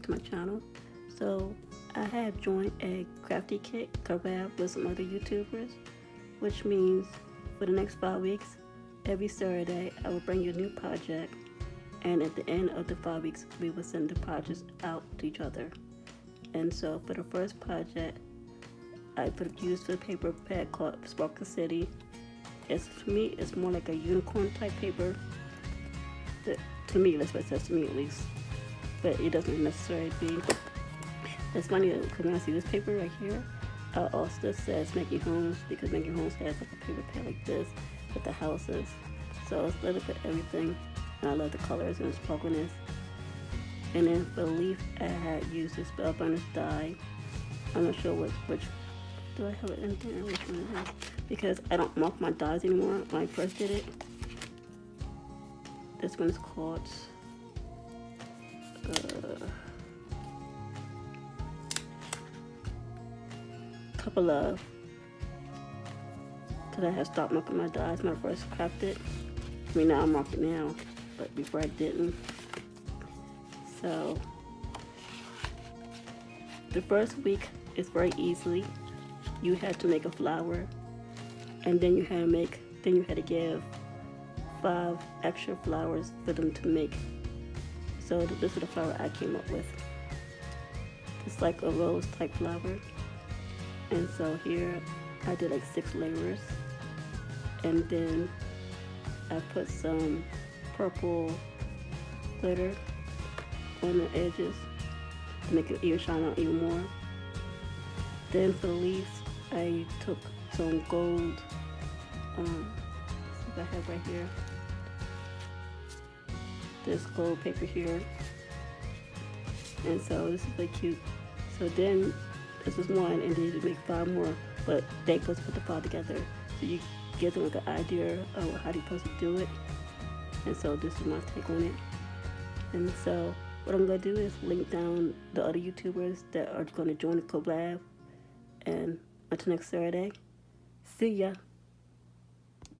to my channel. So I have joined a crafty kit collab with some other YouTubers, which means for the next 5 weeks, every Saturday I will bring you a new project, and at the end of the 5 weeks we will send the projects out to each other. And so for the first project, I used a paper pad called Sparkle City. To me, it's more like a unicorn type paper. To me, that's what it says to me at least. But it doesn't necessarily be. It's funny because when I see this paper right here, also says Making Homes, because Making Homes has like a paper pad like this with the houses. So it's a little bit everything. And I love the colors and the sparkliness. And then for the leaf, I had used this Spellbinders die. I'm not sure which. Do I have it in here? Which one it is? Because I don't mark my dies anymore when I first did it. This one is called Couple of, because I had stopped marking my dies when I first crafted. I mean, now I'm marking now, but before I didn't. So the first week is very easily. You had to make a flower, and then you had to give 5 extra flowers for them to make. So this is the flower I came up with. It's like a rose type flower. And so here I did like 6 layers, and then I put some purple glitter on the edges to make it even shine out even more. Then for the leaves, I took some gold, let's see if I have right here, this gold paper here, and so this is really cute. So then this is one, and then you make 5 more, but they're supposed to put the 5 together, so you get them like an idea of how they're supposed to do it. And so this is my take on it. And so what I'm going to do is link down the other YouTubers that are going to join the collab, and until next Saturday, see ya.